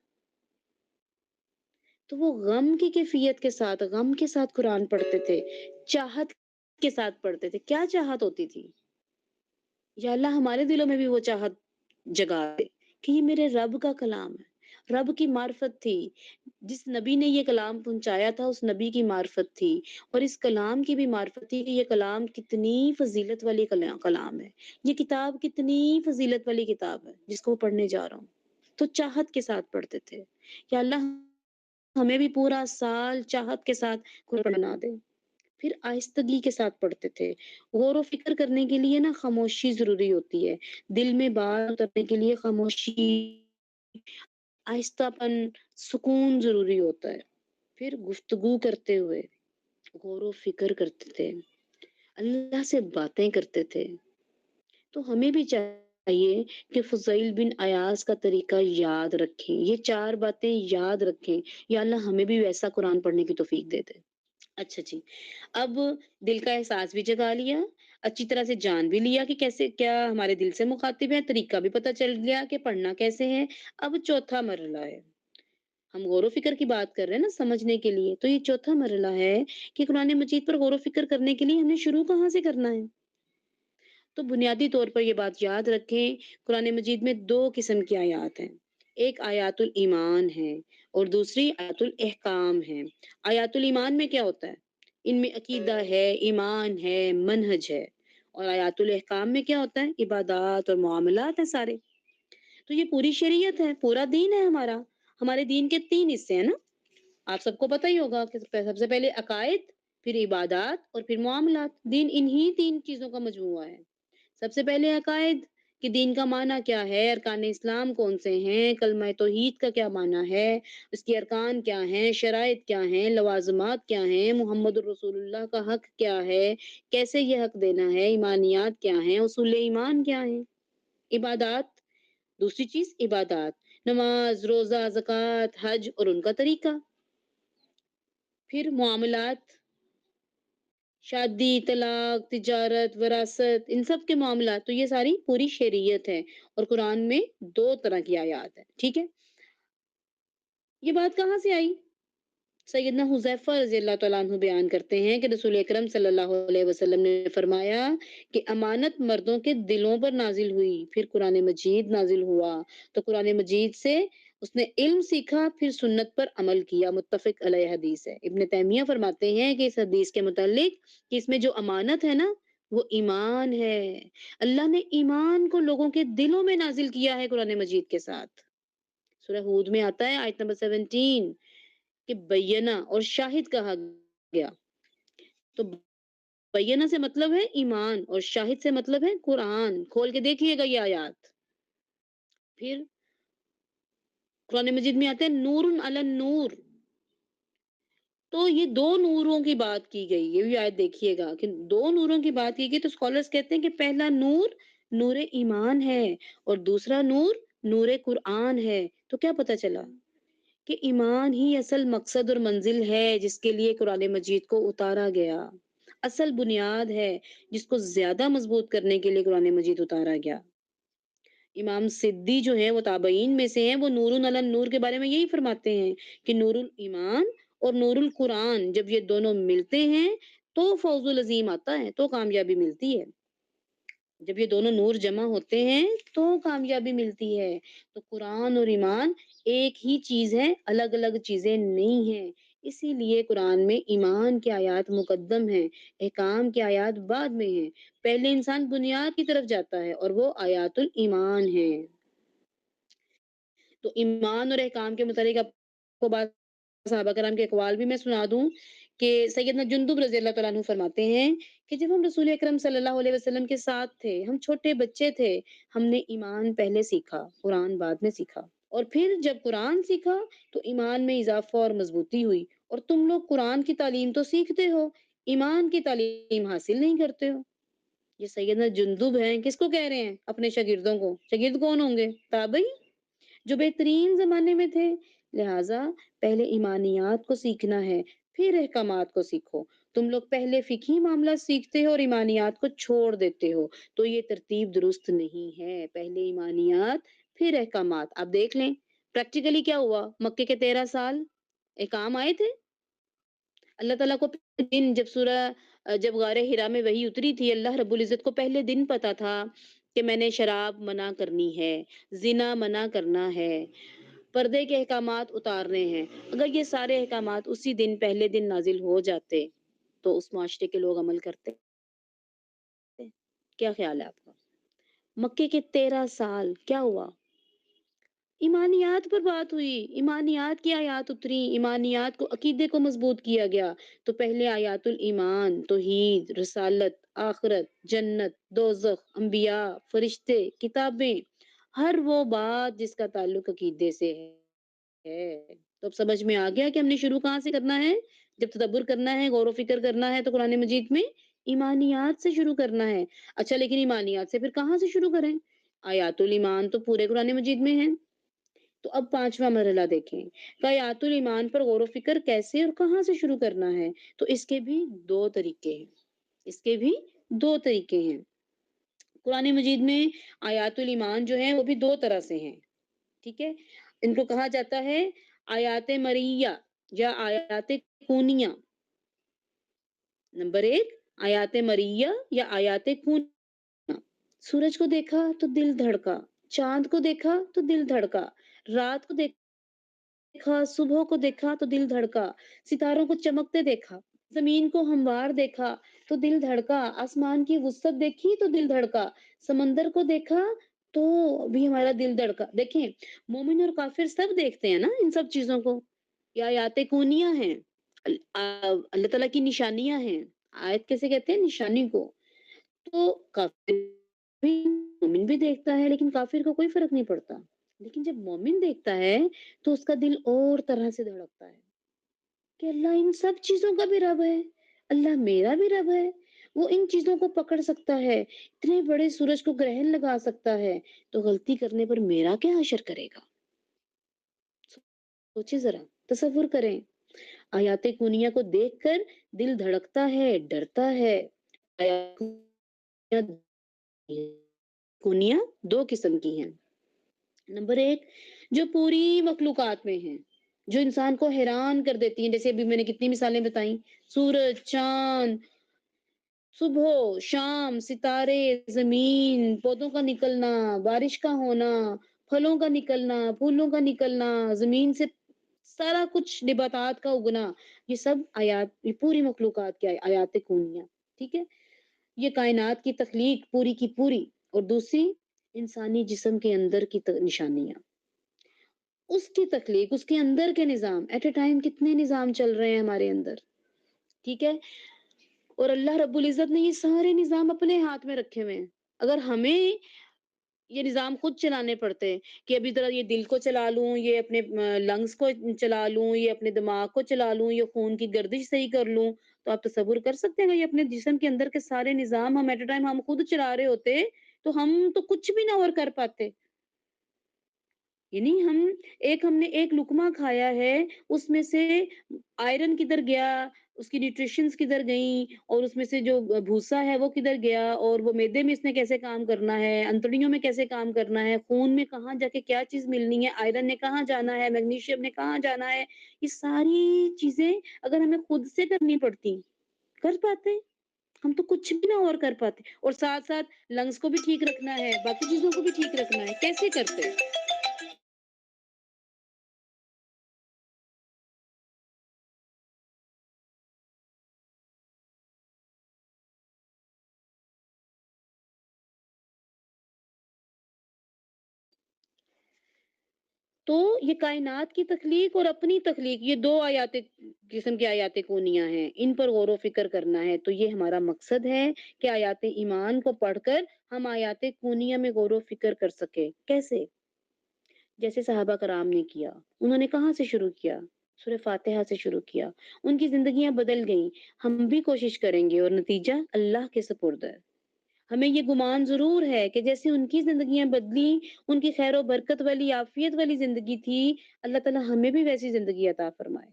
تو وہ غم کی کیفیت کے ساتھ، غم کے ساتھ قرآن پڑھتے تھے، چاہت کے ساتھ پڑھتے تھے۔ کیا چاہت ہوتی تھی؟ یا اللہ ہمارے دلوں میں بھی وہ چاہت جگا دے کہ یہ میرے رب کا کلام ہے، رب کی معرفت تھی، جس نبی نے یہ کلام پہنچایا تھا اس نبی کی معرفت تھی، اور اس کلام کی بھی معرفت تھی کہ یہ کلام کتنی فضیلت والی کلام ہے، یہ کتاب کتنی فضیلت والی کتاب ہے جس کو پڑھنے جا رہا ہوں۔ تو چاہت کے ساتھ پڑھتے تھے، یا اللہ ہمیں بھی پورا سال چاہت کے ساتھ قرآن بنا دے۔ پھر آہستگی کے ساتھ پڑھتے تھے۔ غور و فکر کرنے کے لیے نا خاموشی ضروری ہوتی ہے، دل میں بات اترنے کے لیے خاموشی، آہستہ پن، سکون ضروری ہوتا ہے۔ پھر گفتگو کرتے ہوئے غور و فکر کرتے تھے، اللہ سے باتیں کرتے تھے۔ تو ہمیں بھی چاہیے کہ فضیل بن عیاض کا طریقہ یاد رکھیں، یہ چار باتیں یاد رکھیں، یا اللہ ہمیں بھی ویسا قرآن پڑھنے کی توفیق دے دے۔ اچھا جی، اب دل کا احساس بھی جگا لیا، اچھی طرح سے جان بھی لیا کہ کیسے کیا ہمارے دل سے مخاطب ہے، طریقہ بھی پتہ چل گیا کہ پڑھنا کیسے ہے۔ اب چوتھا مرحلہ ہے، ہم غور و فکر کی بات کر رہے ہیں نا سمجھنے کے لیے، تو یہ چوتھا مرحلہ ہے کہ قرآن مجید پر غور و فکر کرنے کے لیے ہمیں شروع کہاں سے کرنا ہے؟ تو بنیادی طور پر یہ بات یاد رکھیں، قرآن مجید میں 2 قسم کی آیات ہیں، ایک آیات الایمان ہے اور دوسری آیات الاحکام ہے۔ آیات الایمان میں کیا ہوتا ہے؟ ان میں عقیدہ ہے، ایمان ہے، منہج ہے، اور آیات الاحکام میں کیا ہوتا ہے؟ عبادات اور معاملات ہیں سارے۔ تو یہ پوری شریعت ہے، پورا دین ہے ہمارا۔ ہمارے دین کے 3 حصے ہیں نا، آپ سب کو پتہ ہی ہوگا کہ سب سے پہلے عقائد، پھر عبادات اور پھر معاملات۔ دین انہی 3 چیزوں کا مجموعہ ہے۔ سب سے پہلے عقائد کہ دین کا معنی کیا ہے، ارکان اسلام کون سے ہیں، کلمہ توحید کا کیا معنی ہے، اس کے ارکان کیا ہیں، شرائط کیا ہیں، لوازمات کیا ہیں، محمد الرسول اللہ کا حق کیا ہے، کیسے یہ حق دینا ہے، ایمانیات کیا ہیں، اصول ایمان کیا ہیں۔ عبادات، دوسری چیز عبادات، نماز، روزہ، زکوٰۃ، حج اور ان کا طریقہ۔ پھر معاملات، شادی، طلاق، تجارت، وراثت، ان سب کے معاملات، تو یہ ساری پوری شریعت ہے، اور قرآن میں 2 طرح کی آیات ہیں، ٹھیک ہے؟ یہ بات کہاں سے آئی؟ سیدنا حذیفہ رضی اللہ تعالیٰ عنہ بیان کرتے ہیں کہ رسول اکرم صلی اللہ علیہ وسلم نے فرمایا کہ امانت مردوں کے دلوں پر نازل ہوئی، پھر قرآن مجید نازل ہوا، تو قرآن مجید سے اس نے علم سیکھا پھر سنت پر عمل کیا، متفق علیہ حدیث ہے۔ ابن تیمیہ فرماتے ہیں کہ اس حدیث کے متعلق کہ اس میں جو امانت ہے نا وہ ایمان ہے۔ اللہ نے ایمان کو لوگوں کے دلوں میں نازل کیا ہے قرآن مجید کے ساتھ۔ سورہ ہود میں آتا ہے آیت نمبر 17 کہ بینہ اور شاہد کہا گیا۔ تو بینہ سے مطلب ہے ایمان اور شاہد سے مطلب ہے قرآن۔ کھول کے دیکھیے گا یہ آیات۔ پھر قرآن مجید میں آتے ہیں نور علی نور، تو یہ دو نوروں کی بات کی گئی، یہ بھی آیت دیکھیے گا کہ دو نوروں کی بات کی گئی۔ تو اسکالرز کہتے ہیں کہ پہلا نور نور ایمان ہے اور دوسرا نور نور قرآن ہے۔ تو کیا پتہ چلا کہ ایمان ہی اصل مقصد اور منزل ہے جس کے لیے قرآن مجید کو اتارا گیا، اصل بنیاد ہے جس کو زیادہ مضبوط کرنے کے لیے قرآن مجید اتارا گیا۔ امام صدی جو ہے وہ تابعین میں سے ہیں، وہ نور علی نور کے بارے میں یہی فرماتے ہیں کہ نور الایمان اور نور القرآن جب یہ دونوں ملتے ہیں تو فوز العظیم آتا ہے، تو کامیابی ملتی ہے۔ جب یہ دونوں نور جمع ہوتے ہیں تو کامیابی ملتی ہے۔ تو قرآن اور ایمان ایک ہی چیز ہے، الگ الگ چیزیں نہیں ہیں۔ اسی لیے قرآن میں ایمان کی آیات مقدم ہیں، احکام کی آیات بعد میں ہیں۔ پہلے انسان بنیاد کی طرف جاتا ہے اور وہ آیات الایمان ہے۔ تو ایمان اور احکام کے متعلق آپ کو بات صحابہ کرام کے اقوال بھی میں سنا دوں کہ سیدنا جندب رضی اللہ تعالیٰ عنہ فرماتے ہیں کہ جب ہم رسول اکرم صلی اللہ علیہ وسلم کے ساتھ تھے، ہم چھوٹے بچے تھے، ہم نے ایمان پہلے سیکھا، قرآن بعد میں سیکھا، اور پھر جب قرآن سیکھا تو ایمان میں اضافہ اور مضبوطی ہوئی، اور تم لوگ قرآن کی تعلیم تو سیکھتے ہو، ایمان کی تعلیم حاصل نہیں کرتے ہو۔ یہ سیدنا جندب ہیں، کس کو کہہ رہے ہیں؟ اپنے شاگردوں کو۔ شاگرد کون ہوں گے؟ تابعی جو بہترین زمانے میں تھے۔ لہٰذا پہلے ایمانیات کو سیکھنا ہے، پھر احکامات کو سیکھو۔ تم لوگ پہلے فقہی معاملہ سیکھتے ہو اور ایمانیات کو چھوڑ دیتے ہو، تو یہ ترتیب درست نہیں ہے۔ پہلے ایمانیات پھر احکامات۔ آپ دیکھ لیں پریکٹیکلی کیا ہوا، مکے کے 13 سال احکام آئے تھے۔ اللہ تعالیٰ کو پہلے دن جب غار ہرا میں وحی اتری تھی، اللہ رب العزت کو پہلے دن پتا تھا کہ میں نے شراب منع کرنی ہے، زنا منع کرنا ہے، پردے کے احکامات اتارنے ہیں۔ اگر یہ سارے احکامات اسی دن پہلے دن نازل ہو جاتے تو اس معاشرے کے لوگ عمل کرتے۔ کیا خیال ہے آپ کا؟ مکے کے 13 سال کیا ہوا؟ ایمانیات پر بات ہوئی، ایمانیات کی آیات اتری، ایمانیات کو، عقیدے کو مضبوط کیا گیا۔ تو پہلے آیات الایمان، توحید، رسالت، آخرت، جنت، دوزخ، انبیاء، فرشتے، کتابیں، ہر وہ بات جس کا تعلق عقیدے سے ہے۔ تو اب سمجھ میں آ گیا کہ ہم نے شروع کہاں سے کرنا ہے؟ جب تدبر کرنا ہے، غور و فکر کرنا ہے تو قرآن مجید میں ایمانیات سے شروع کرنا ہے۔ اچھا لیکن ایمانیات سے پھر کہاں سے شروع کریں؟ آیات الایمان تو پورے قرآن مجید میں ہیں۔ تو اب 5واں مرحلہ دیکھیں کہ آیات الایمان پر غور و فکر کیسے اور کہاں سے شروع کرنا ہے۔ تو اس کے بھی دو طریقے ہیں، اس کے بھی دو طریقے ہیں۔ قرآن مجید میں آیات الایمان جو ہیں وہ بھی دو طرح سے ہیں، ٹھیک ہے؟ ان کو کہا جاتا ہے آیات مریہ یا آیات کونیہ۔ نمبر 1 آیات مریہ یا آیات کونیہ۔ سورج کو دیکھا تو دل دھڑکا، چاند کو دیکھا تو دل دھڑکا، رات کو دیکھا، صبح کو دیکھا تو دل دھڑکا، ستاروں کو چمکتے دیکھا، زمین کو ہموار دیکھا تو دل دھڑکا، آسمان کی وسعت دیکھی تو دل دھڑکا، سمندر کو دیکھا تو بھی ہمارا دل دھڑکا۔ دیکھیں مومن اور کافر سب دیکھتے ہیں نا ان سب چیزوں کو، یہ آیات کونیہ ہیں، اللہ تعالیٰ کی نشانیاں ہیں۔ آیت کیسے کہتے ہیں؟ نشانی کو۔ تو کافر بھی، مومن بھی دیکھتا ہے لیکن کافر کو کوئی فرق نہیں پڑتا، لیکن جب مومن دیکھتا ہے تو اس کا دل اور طرح سے دھڑکتا ہے کہ اللہ ان سب چیزوں کا بھی رب ہے، اللہ میرا بھی رب ہے، وہ ان چیزوں کو پکڑ سکتا ہے، اتنے بڑے سورج کو گرہن لگا سکتا ہے، تو غلطی کرنے پر میرا کیا حشر کرے گا؟ سوچے ذرا، تصور کریں۔ آیات کونیہ کو دیکھ کر دل دھڑکتا ہے، ڈرتا ہے۔ آیات کونیہ دو قسم کی ہیں۔ نمبر 1 جو پوری مخلوقات میں ہیں، جو انسان کو حیران کر دیتی ہیں، جیسے ابھی میں نے کتنی مثالیں بتائیں، سورج، چاند، صبح، شام، ستارے، زمین، پودوں کا نکلنا، بارش کا ہونا، پھلوں کا نکلنا، پھولوں کا نکلنا، زمین سے سارا کچھ نباتات کا اگنا، یہ سب آیات، یہ پوری مخلوقات کی آیات کونیہ، ٹھیک ہے؟ یہ کائنات کی تخلیق پوری کی پوری، اور دوسری انسانی جسم کے اندر کی نشانیاں، اس کی تخلیق، اس کے اندر کے نظام، ایٹ اے ٹائم کتنے نظام چل رہے ہیں ہمارے اندر، ٹھیک ہے؟ اور اللہ رب العزت نے یہ سارے نظام اپنے ہاتھ میں رکھے ہوئے ہیں. اگر ہمیں یہ نظام خود چلانے پڑتے ہیں کہ ابھی ذرا یہ دل کو چلا لوں، یہ اپنے لنگس کو چلا لوں، یہ اپنے دماغ کو چلا لوں، یہ خون کی گردش صحیح کر لوں، تو آپ تصور کر سکتے ہیں یہ اپنے جسم کے اندر کے سارے نظام ہم ایٹ اے ٹائم ہم خود چلا رہے ہوتے تو ہم تو کچھ بھی نہ اور کر پاتے. یعنی ہم نے ایک لقمہ کھایا ہے، اس میں سے آئرن کدھر گیا، اس کی نیوٹریشنز کدھر گئیں، اور اس میں سے جو بھوسا ہے وہ کدھر گیا، اور وہ معدے میں اس نے کیسے کام کرنا ہے، انتڑیوں میں کیسے کام کرنا ہے، خون میں کہاں جا کے کیا چیز ملنی ہے، آئرن نے کہاں جانا ہے، میگنیشیم نے کہاں جانا ہے، یہ ساری چیزیں اگر ہمیں خود سے کرنی پڑتی، کر پاتے؟ ہم تو کچھ بھی نہ اور کر پاتے. اور ساتھ ساتھ لنگس کو بھی ٹھیک رکھنا ہے، باقی چیزوں کو بھی ٹھیک رکھنا ہے، کیسے کرتے؟ تو یہ کائنات کی تخلیق اور اپنی تخلیق، یہ دو آیات قسم کی آیات کونیہ ہیں، ان پر غور و فکر کرنا ہے. تو یہ ہمارا مقصد ہے کہ آیات ایمان کو پڑھ کر ہم آیات کونیہ میں غور و فکر کر سکیں. کیسے؟ جیسے صحابہ کرام نے کیا. انہوں نے کہاں سے شروع کیا؟ سورہ فاتحہ سے شروع کیا. ان کی زندگیاں بدل گئیں. ہم بھی کوشش کریں گے اور نتیجہ اللہ کے سپرد ہے. ہمیں یہ گمان ضرور ہے کہ جیسے ان کی زندگیاں بدلی، ان کی خیر و برکت والی، عافیت والی زندگی تھی، اللہ تعالیٰ ہمیں بھی ویسی زندگی عطا فرمائے.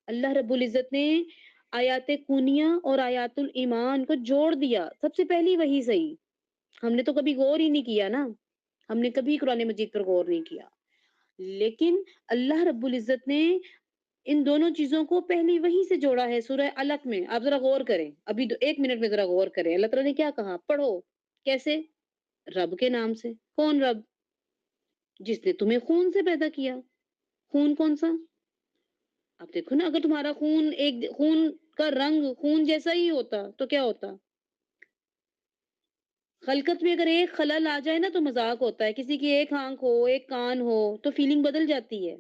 اللہ رب العزت نے آیات کونیہ اور آیات الایمان کو جوڑ دیا. سب سے پہلی وہی صحیح. ہم نے تو کبھی غور ہی نہیں کیا نا، ہم نے کبھی قرآن مجید پر غور نہیں کیا. لیکن اللہ رب العزت نے ان دونوں چیزوں کو پہلی وہی سے جوڑا ہے. سورہ علق میں آپ ذرا غور کریں، ابھی 1 منٹ میں ذرا غور کریں. اللہ تعالیٰ نے کیا کہا؟ پڑھو. کیسے؟ رب کے نام سے. کون رب؟ جس نے تمہیں خون سے پیدا کیا. خون کون سا؟ اب دیکھو نا، اگر تمہارا خون کا رنگ خون جیسا ہی ہوتا تو کیا ہوتا؟ خلقت میں اگر ایک خلل آ جائے نا تو مذاق ہوتا ہے. کسی کی ایک آنکھ ہو، ایک کان ہو تو فیلنگ بدل جاتی ہے.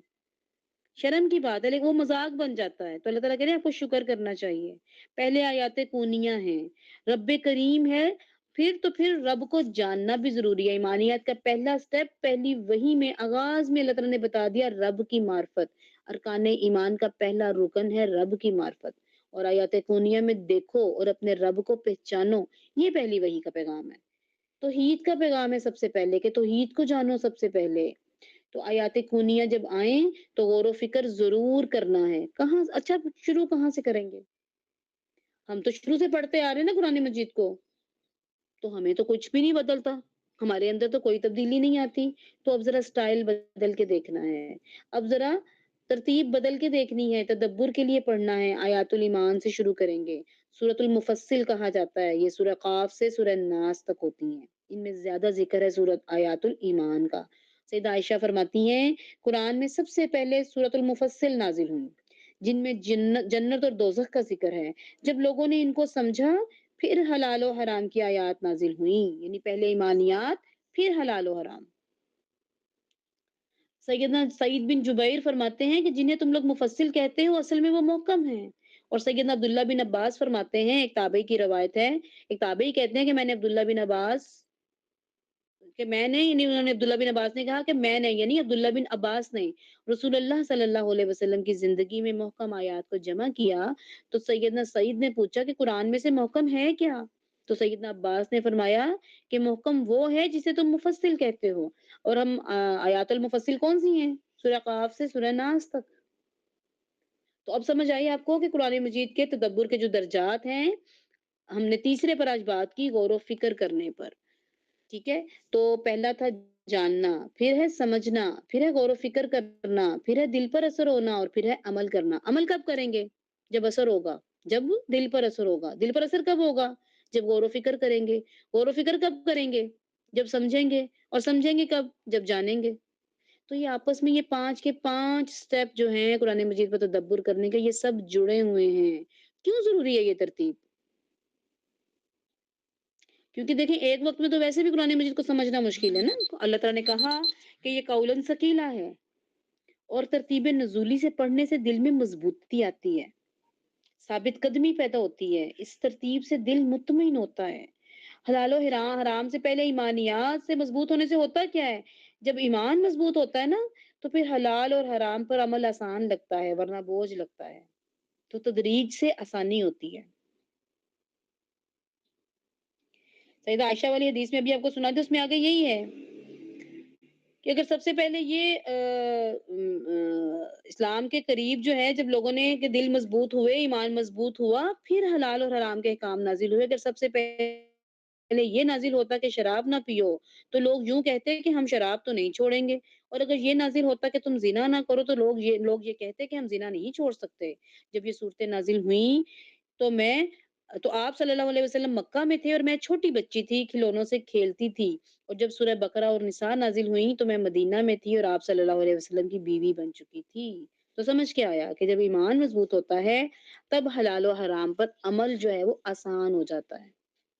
شرم کی بات ہے، لیکن وہ مذاق بن جاتا ہے. تو اللہ تعالیٰ کہہ رہے ہیں آپ کو شکر کرنا چاہیے. پہلے آیات کونیہ ہیں، رب کریم ہے، پھر رب کو جاننا بھی ضروری ہے. ایمانیات کا پہلا سٹیپ، پہلی وحی میں آغاز میں اللہ تعالیٰ نے بتا دیا رب کی معرفت. ارکان ایمان کا پہلا رکن ہے رب کی معرفت. اور آیات کونیہ میں دیکھو اور اپنے رب کو پہچانو، یہ پہلی وحی کا پیغام ہے. توحید کا پیغام ہے سب سے پہلے کہ توحید کو جانو سب سے پہلے. تو آیات کونیہ جب آئیں تو غور و فکر ضرور کرنا ہے. کہاں؟ اچھا شروع کہاں سے کریں گے؟ ہم تو شروع سے پڑھتے آ رہے ہیں نا قرآن مجید کو، تو ہمیں تو کچھ بھی نہیں بدلتا، ہمارے اندر تو کوئی تبدیلی نہیں آتی. تو اب ذرا سٹائل بدل کے دیکھنا ہے، اب ذرا ترتیب بدل کے دیکھنی ہے. تدبر کے لیے پڑھنا ہے. آیات الایمان سے شروع کریں گے. سورۃ المفصل کہا جاتا ہے. یہ سورہ قاف سے سورہ ناس تک ہوتی ہیں. ان میں زیادہ ذکر ہے سورۃ آیات الایمان کا. سیدہ عائشہ فرماتی ہیں قرآن میں سب سے پہلے سورۃ المفصل نازل ہوئی، جن میں جنت اور دوزخ کا ذکر ہے. جب لوگوں نے ان کو سمجھا پھر حلال و حرام کی آیات نازل ہوئیں. یعنی پہلے ایمانیات پھر حلال و حرام. سیدنا سعید بن جبیر فرماتے ہیں کہ جنہیں تم لوگ مفصل کہتے ہو اصل میں وہ محکم ہیں. اور سیدنا عبداللہ بن عباس فرماتے ہیں، ایک تابعی کی روایت ہے، ایک تابعی کہتے ہیں کہ میں نے عبداللہ بن عباس کہ میں نے، یعنی انہوں نے عبداللہ بن عباس نے کہا کہ میں نے، یعنی عبداللہ بن عباس نے رسول اللہ صلی اللہ علیہ وسلم کی زندگی میں محکم آیات کو جمع کیا. تو سیدنا سعید نے پوچھا کہ قرآن میں سے محکم ہے کیا؟ تو سیدنا عباس نے فرمایا کہ محکم وہ ہے جسے تم مفصل کہتے ہو. اور ہم آیات المفصل کون سی ہیں؟ سورہ قاف سے سورہ ناس تک. تو اب سمجھ آئی آپ کو کہ قرآن مجید کے تدبر کے جو درجات ہیں. ہم نے تیسرے پر آج بات کی غور و فکر کرنے پر، ٹھیک ہے؟ تو پہلا تھا جاننا، پھر ہے سمجھنا، پھر ہے غور و فکر کرنا، پھر ہے دل پر اثر ہونا، اور پھر ہے عمل کرنا. عمل کب کریں گے؟ جب اثر ہوگا، جب دل پر اثر ہوگا. دل پر اثر کب ہوگا؟ جب غور و فکر کریں گے. غور و فکر کب کریں گے؟ جب سمجھیں گے. اور سمجھیں گے کب؟ جب جانیں گے. تو یہ آپس میں یہ 5 کے 5 سٹیپ جو ہیں قرآن مجید پر تدبر کرنے کے، یہ سب جڑے ہوئے ہیں۔ کیوں ضروری ہے یہ ترتیب؟ کیونکہ دیکھیں ایک وقت میں تو ویسے بھی قرآن مجید کو سمجھنا مشکل ہے نا۔ اللہ تعالیٰ نے کہا کہ یہ قولاً ثقیلا ہے، اور ترتیب نزولی سے پڑھنے سے دل میں مضبوطی آتی ہے، ثابت قدمی پیدا ہوتی ہے، اس ترتیب سے دل مطمئن ہوتا ہے۔ حلال و حرام سے پہلے ایمانیات سے مضبوط ہونے سے ہوتا کیا ہے؟ جب ایمان مضبوط ہوتا ہے نا تو پھر حلال اور حرام پر عمل آسان لگتا ہے، ورنہ بوجھ لگتا ہے۔ تو تدریج سے آسانی ہوتی ہے۔ سیدہ عائشہ والی حدیث میں ابھی آپ کو سنا تھا، اس میں آگے یہی ہے کہ اگر سب سے پہلے یہ اسلام کے قریب جو ہے، جب لوگوں نے کہ دل مضبوط ہوئے، ایمان مضبوط ہوا، پھر حلال اور حرام کے احکام نازل ہوئے۔ اگر سب سے پہلے یہ نازل ہوتا کہ شراب نہ پیو، تو لوگ یوں کہتے کہ ہم شراب تو نہیں چھوڑیں گے، اور اگر یہ نازل ہوتا کہ تم زنا نہ کرو، تو لوگ یہ کہتے کہ ہم زنا نہیں چھوڑ سکتے۔ جب یہ صورتیں نازل ہوئیں تو آپ صلی اللہ علیہ وسلم مکہ میں تھے، اور میں چھوٹی بچی تھی، کھلونوں سے کھیلتی تھی، اور جب سورہ بقرہ اور نساء نازل ہوئیں تو میں مدینہ میں تھی اور آپ صلی اللہ علیہ وسلم کی بیوی بن چکی تھی۔ تو سمجھ کے آیا کہ جب ایمان مضبوط ہوتا ہے تب حلال و حرام پر عمل جو ہے وہ آسان ہو جاتا ہے۔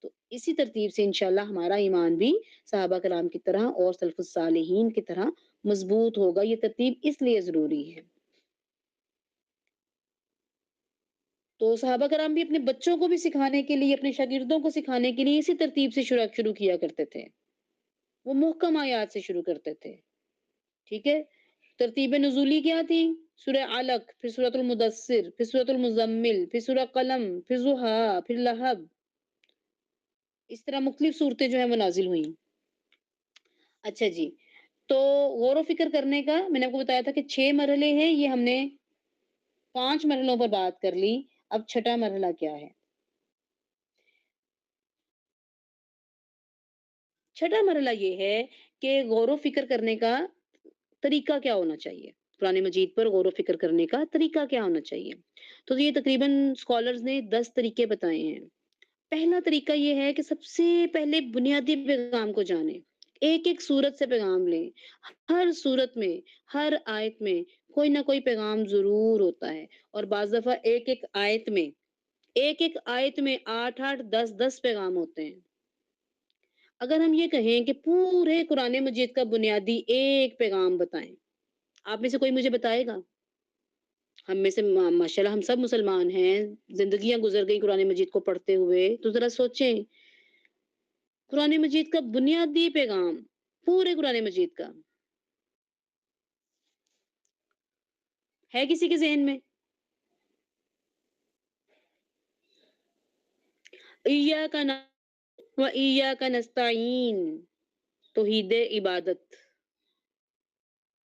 تو اسی ترتیب سے انشاءاللہ ہمارا ایمان بھی صحابہ کرام کی طرح اور سلف الصالحین کی طرح مضبوط ہوگا۔ یہ ترتیب اس لیے ضروری ہے۔ تو صحابہ کرام بھی اپنے بچوں کو بھی سکھانے کے لیے، اپنے شاگردوں کو سکھانے کے لیے اسی ترتیب سے شروع کیا کرتے تھے۔ وہ محکم آیات سے شروع کرتے تھے، ٹھیک ہے۔ ترتیب نزولی کیا تھی؟ سورہ علق، پھر سورۃ المدثر، پھر سورۃ المزمل، پھر سورہ قلم، پھر ضحیٰ، پھر لہب، اس طرح مختلف صورتیں جو ہیں وہ نازل ہوئیں۔ اچھا جی، تو غور و فکر کرنے کا میں نے آپ کو بتایا تھا کہ 6 مرحلے ہیں، یہ ہم نے 5 مرحلوں پر بات کر لی۔ اب چھٹا مرحلہ کیا ہے؟ چھٹا مرحلہ یہ ہے کہ غور و فکر کرنے کا طریقہ کیا ہونا چاہیے، قرآن مجید پر غور و فکر کرنے کا طریقہ کیا ہونا چاہیے۔ تو یہ تقریباً اسکالرز نے 10 طریقے بتائے ہیں۔ پہلا طریقہ یہ ہے کہ سب سے پہلے بنیادی پیغام کو جانیں، ایک ایک سورت سے پیغام لیں۔ ہر سورت میں، ہر آیت میں کوئی نہ کوئی پیغام ضرور ہوتا ہے، اور بعض دفعہ ایک ایک آیت میں 8 10 10 پیغام ہوتے ہیں۔ اگر ہم یہ کہیں کہ پورے قرآن مجید کا بنیادی ایک پیغام بتائیں، آپ میں سے کوئی مجھے بتائے گا؟ ہم میں سے ماشاءاللہ ہم سب مسلمان ہیں، زندگیاں گزر گئی قرآن مجید کو پڑھتے ہوئے، تو ذرا سوچیں قرآن مجید کا بنیادی پیغام، پورے قرآن مجید کا ہے کسی کے ذہن میں؟ ایاک نعبد و ایاک نستعین، توحید عبادت،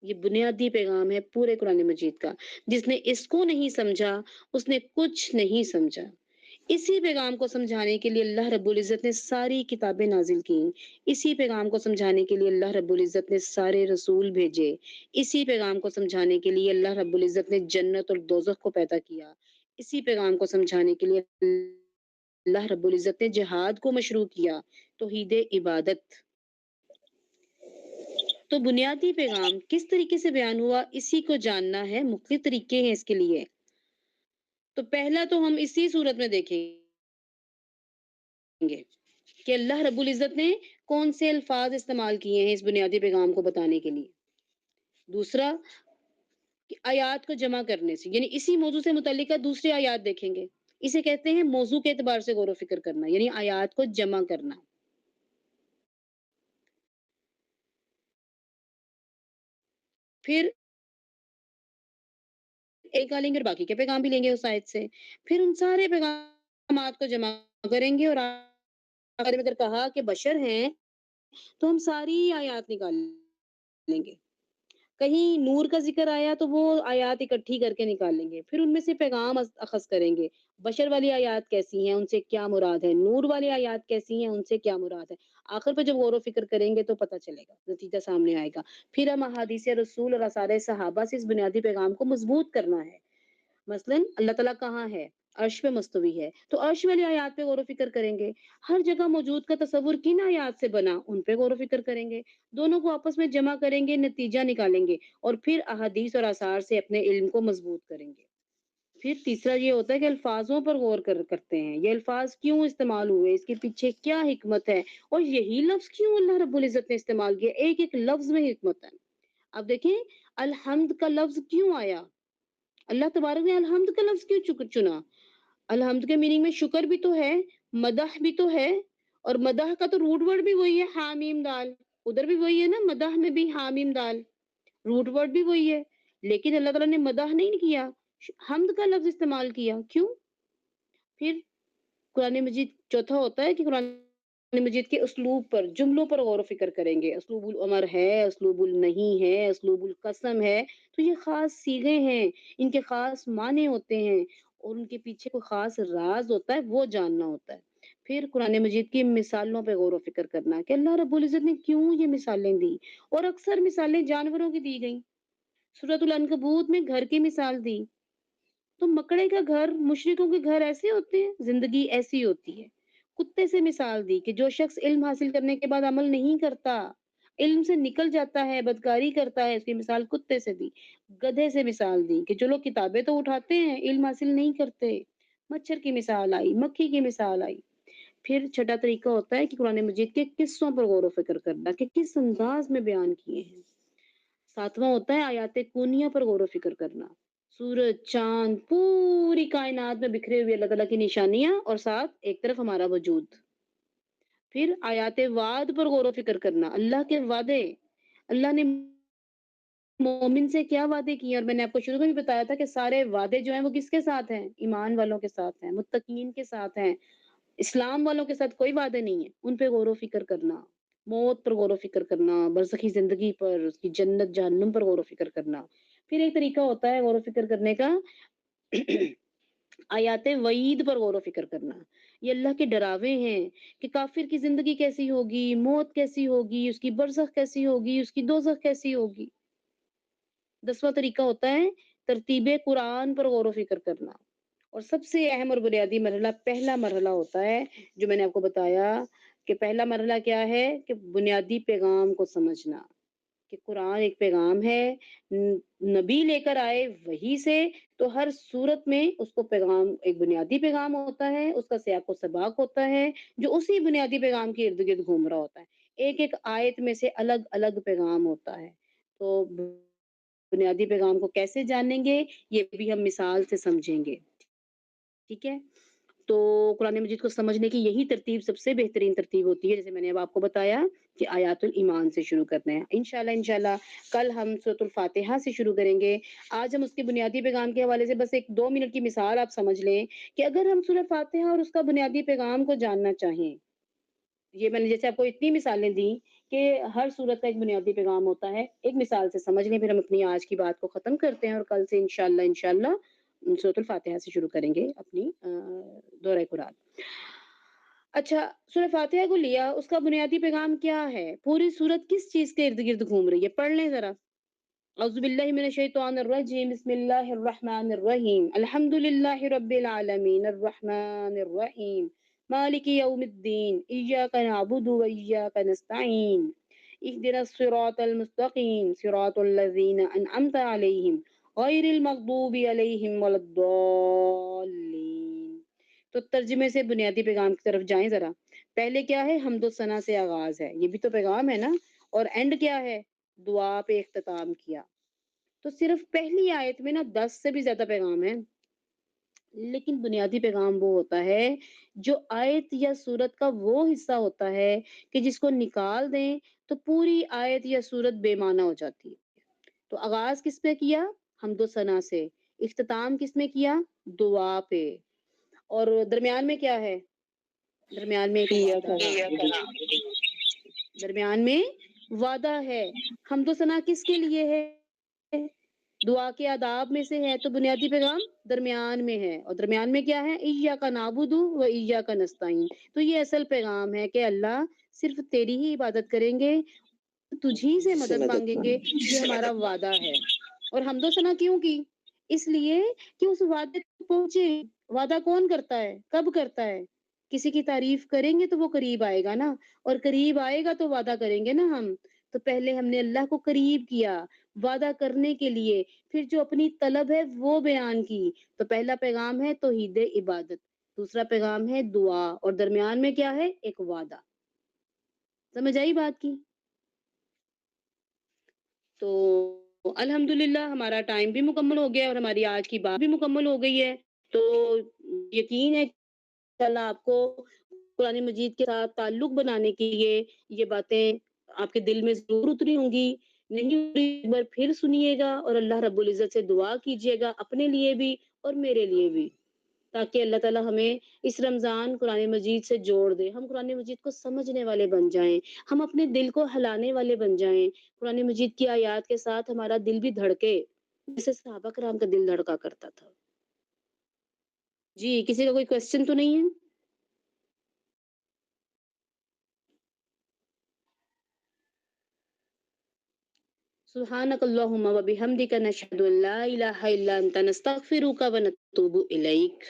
یہ بنیادی پیغام ہے پورے قرآن مجید کا۔ جس نے اس کو نہیں سمجھا اس نے کچھ نہیں سمجھا۔ اسی پیغام کو سمجھانے کے لیے اللہ رب العزت نے ساری کتابیں نازل کی، اسی پیغام کو سمجھانے کے لیے اللہ رب العزت نے سارے رسول بھیجے، اسی پیغام کو سمجھانے کے لیے اللہ رب العزت نے جنت اور دوزخ کو پیدا کیا، اسی پیغام کو سمجھانے کے لیے اللہ رب العزت نے جہاد کو مشروع کیا، توحید عبادت۔ تو بنیادی پیغام کس طریقے سے بیان ہوا، اسی کو جاننا ہے۔ مختلف طریقے ہیں اس کے لیے۔ تو پہلا تو ہم اسی صورت میں دیکھیں گے کہ اللہ رب العزت نے کون سے الفاظ استعمال کیے ہیں اس بنیادی پیغام کو بتانے کے لیے۔ دوسرا کہ آیات کو جمع کرنے سے، یعنی اسی موضوع سے متعلقہ دوسری آیات دیکھیں گے، اسے کہتے ہیں موضوع کے اعتبار سے غور و فکر کرنا، یعنی آیات کو جمع کرنا۔ پھر ایک لیں گے اور باقی کے پیغام بھی لیں گے اس آیت سے، پھر ان سارے پیغامات کو جمع کریں گے، اور آخر میں اگر کہا کہ بشر ہیں تو ہم ساری آیات نکال لیں گے۔ کہیں نور کا ذکر آیا تو وہ آیات اکٹھی کر کے نکال لیں گے، پھر ان میں سے پیغام اخذ کریں گے، بشر والی آیات کیسی ہیں، ان سے کیا مراد ہے، نور والی آیات کیسی ہیں، ان سے کیا مراد ہے۔ آخر پہ جب غور و فکر کریں گے تو پتہ چلے گا، نتیجہ سامنے آئے گا۔ پھر ہم احادیث رسول اور آثار صحابہ سے اس بنیادی پیغام کو مضبوط کرنا ہے۔ مثلاً اللہ تعالیٰ کہاں ہے، عرش پہ مستوی ہے، تو عرش والی آیات پہ غور و فکر کریں گے، ہر جگہ موجود کا تصور کن آیات سے بنا ان پہ غور و فکر کریں گے، دونوں کو آپس میں جمع کریں گے، نتیجہ نکالیں گے اور پھر احادیث اور آثار سے اپنے علم کو مضبوط کریں گے۔ پھر تیسرا یہ ہوتا ہے کہ الفاظوں پر غور کرتے ہیں، یہ الفاظ کیوں استعمال ہوئے، اس کے پیچھے کیا حکمت ہے اور یہی لفظ کیوں اللہ رب العزت نے استعمال کیا، ایک ایک لفظ میں حکمت ہے۔ اب دیکھیں الحمد کا لفظ کیوں آیا، اللہ تبارک نے الحمد کا لفظ کیوں چنا؟ الحمد کے میننگ میں شکر بھی تو ہے، مدح بھی تو ہے، اور مدح کا تو روٹ ورڈ بھی وہی ہے حامیم دال، ادھر بھی وہی ہے نا، مدح میں بھی حامیم دال، روٹ ورڈ بھی وہی ہے، لیکن اللہ تعالیٰ نے مدح نہیں کیا، حمد کا لفظ استعمال کیا، کیوں؟ پھر قرآن مجید چوتھا ہوتا ہے کہ قرآن مجید کے اسلوب پر، جملوں پر غور و فکر کریں گے، اسلوب الامر ہے، اسلوب النہی ہے، اسلوب القسم ہے، تو یہ خاص صیغے ہیں، ان کے خاص معنی ہوتے ہیں اور ان کے پیچھے کوئی خاص راز ہوتا ہے، وہ جاننا ہوتا ہے۔ پھر قرآن مجید کی مثالوں پہ غور و فکر کرنا کہ اللہ رب العزت نے کیوں یہ مثالیں دی، اور اکثر مثالیں جانوروں کی دی گئیں، سورۃ العنکبوت میں گھر کی مثال دی، تو مکڑے کا گھر، مشرکوں کے گھر ایسے ہوتے ہیں، زندگی ایسی ہوتی ہے۔ کتے سے مثال دی کہ جو شخص علم حاصل کرنے کے بعد عمل نہیں کرتا، علم سے نکل جاتا ہے، بدکاری کرتا ہے، اس کی مثال کتے سے دی۔ گدھے سے مثال دی کہ جو لوگ کتابیں تو اٹھاتے ہیں، علم حاصل نہیں کرتے۔ مچھر کی مثال آئی، مکھی کی مثال آئی۔ پھر چھٹا طریقہ ہوتا ہے کہ قرآن مجید کے قصوں پر غور و فکر کرنا کہ کس انداز میں بیان کیے ہیں۔ ساتواں ہوتا ہے آیات کونیہ پر غور و فکر کرنا، سورج، چاند، پوری کائنات میں بکھرے ہوئے اللہ تعالیٰ کی نشانیاں اور ساتھ ایک طرف ہمارا وجود۔ پھر آیات وعد پر غور و فکر کرنا، اللہ کے وعدے، اللہ نے مومن سے کیا وعدے کیے، اور میں نے آپ کو شروع میں بھی بتایا تھا کہ سارے وعدے جو ہیں وہ کس کے ساتھ ہیں، ایمان والوں کے ساتھ ہیں، متقین کے ساتھ ہیں، اسلام والوں کے ساتھ کوئی وعدے نہیں ہے، ان پہ غور و فکر کرنا، موت پر غور و فکر کرنا، برزخی زندگی پر، اس کی جنت جہنم پر غور و فکر کرنا۔ پھر ایک طریقہ ہوتا ہے غور و فکر کرنے کا آیات وعید پر غور و فکر کرنا، یہ اللہ کے ڈراوے ہیں کہ کافر کی زندگی کیسی ہوگی، موت کیسی ہوگی، اس کی برزخ کیسی ہوگی، اس کی دوزخ کیسی ہوگی۔ 10واں طریقہ ہوتا ہے ترتیب قرآن پر غور و فکر کرنا، اور سب سے اہم اور بنیادی مرحلہ، پہلا مرحلہ ہوتا ہے جو میں نے آپ کو بتایا کہ پہلا مرحلہ کیا ہے کہ بنیادی پیغام کو سمجھنا، کہ قرآن ایک پیغام ہے، نبی لے کر آئے وہی سے، تو ہر صورت میں اس کو پیغام، ایک بنیادی پیغام ہوتا ہے، اس کا سیاق و سباق ہوتا ہے جو اسی بنیادی پیغام کے ارد گرد گھوم رہا ہوتا ہے، ایک ایک آیت میں سے الگ الگ پیغام ہوتا ہے۔ تو بنیادی پیغام کو کیسے جانیں گے، یہ بھی ہم مثال سے سمجھیں گے، ٹھیک ہے؟ تو قرآن مجید کو سمجھنے کی یہی ترتیب سب سے بہترین ترتیب ہوتی ہے، جیسے میں نے اب آپ کو بتایا کہ آیات الایمان سے شروع کرنا ہے۔ انشاءاللہ کل ہم سورۃ الفاتحہ سے شروع کریں گے۔ آج ہم اس کے بنیادی پیغام کے حوالے سے بس ایک 2 منٹ کی مثال آپ سمجھ لیں کہ اگر ہم سورۃ فاتحہ اور اس کا بنیادی پیغام کو جاننا چاہیں، یہ میں نے جیسے آپ کو اتنی مثالیں دی کہ ہر صورت کا ایک بنیادی پیغام ہوتا ہے، ایک مثال سے سمجھ لیں، پھر ہم اپنی آج کی بات کو ختم کرتے ہیں اور کل سے انشاءاللہ سورۃ الفاتحہ سے شروع کریں گے اپنی دورہ قرآن۔ اچھا، سورہ فاتحہ کو لیا، اس کا بنیادی پیغام کیا ہے، پوری سورت کس چیز کے ارد گرد گھوم رہی ہے، پڑھ لیں ذرا۔ اعوذ باللہ من الشیطان الرجیم، بسم اللہ الرحمن الرحیم، الحمد للہ رب العالمین، الرحمن الرحیم، مالک یوم الدین، ایاک نعبد و ایاک نستعین، اہدنا الصراط المستقیم، صراط الذین انعمت علیہم غیر المغضوب علیہم ولا الضالین۔ تو ترجمے سے بنیادی پیغام کی طرف جائیں ذرا۔ پہلے کیا ہے، حمد و ثنا سے آغاز ہے، یہ بھی تو پیغام ہے نا، اور اینڈ کیا ہے، دعا پہ اختتام کیا۔ تو صرف پہلی آیت میں نا 10 سے بھی زیادہ پیغام ہے، لیکن بنیادی پیغام وہ ہوتا ہے جو آیت یا سورت کا وہ حصہ ہوتا ہے کہ جس کو نکال دیں تو پوری آیت یا سورت بے معنی ہو جاتی ہے۔ تو آغاز کس پہ کیا، حمد و ثنا سے، اختتام کس میں کیا، دعا پہ، اور درمیان میں کیا ہے، درمیان میں ایک وعدہ ہے، درمیان میں وعدہ ہے۔ حمد و ثنا کس کے لیے ہے، دعا کے آداب میں سے ہے، تو بنیادی پیغام درمیان میں ہے، اور درمیان میں کیا ہے، ایاک نعبد و ایاک نستعین، تو یہ اصل پیغام ہے کہ اللہ صرف تیری ہی عبادت کریں گے، تجھی سے مدد مانگیں گے، یہ ہمارا وعدہ ہے۔ اور حمد و ثنا کیوں کی، اس لیے کہ اس وعدے تک پہنچے. وعدہ کون کرتا ہے؟ کب کرتا ہے؟ کسی کی تعریف کریں گے تو وہ قریب آئے گا نا، اور قریب آئے گا تو وعدہ کریں گے نا ہم. تو پہلے ہم نے اللہ کو قریب کیا وعدہ کرنے کے لیے، پھر جو اپنی طلب ہے وہ بیان کی. تو پہلا پیغام ہے توحید عبادت، دوسرا پیغام ہے دعا، اور درمیان میں کیا ہے؟ ایک وعدہ. سمجھ آئی بات کی؟ تو الحمدللہ ہمارا ٹائم بھی مکمل ہو گیا اور ہماری آج کی بات بھی مکمل ہو گئی ہے. تو یقین ہے کہ اللہ آپ کو قرآن مجید کے ساتھ تعلق بنانے کے لیے یہ باتیں آپ کے دل میں ضرور اتری ہوں گی. نہیں اتری ایک بار پھر سنیے گا اور اللہ رب العزت سے دعا کیجیے گا اپنے لیے بھی اور میرے لیے بھی، تاکہ اللہ تعالیٰ ہمیں اس رمضان قرآن مجید سے جوڑ دے، ہم قرآن مجید کو سمجھنے والے بن جائیں، ہم اپنے دل کو ہلانے والے بن جائیں. قرآن مجید کی آیات کے ساتھ ہمارا دل بھی دھڑکے جیسے صحابہ کرام کا دل دھڑکا کرتا تھا. جی کسی کا کوئی کوشچن تو نہیں ہے؟ سبحانک اللہم و بحمدک نشہد ان لا الہ الا انت نستغفرک و نتوب الیک.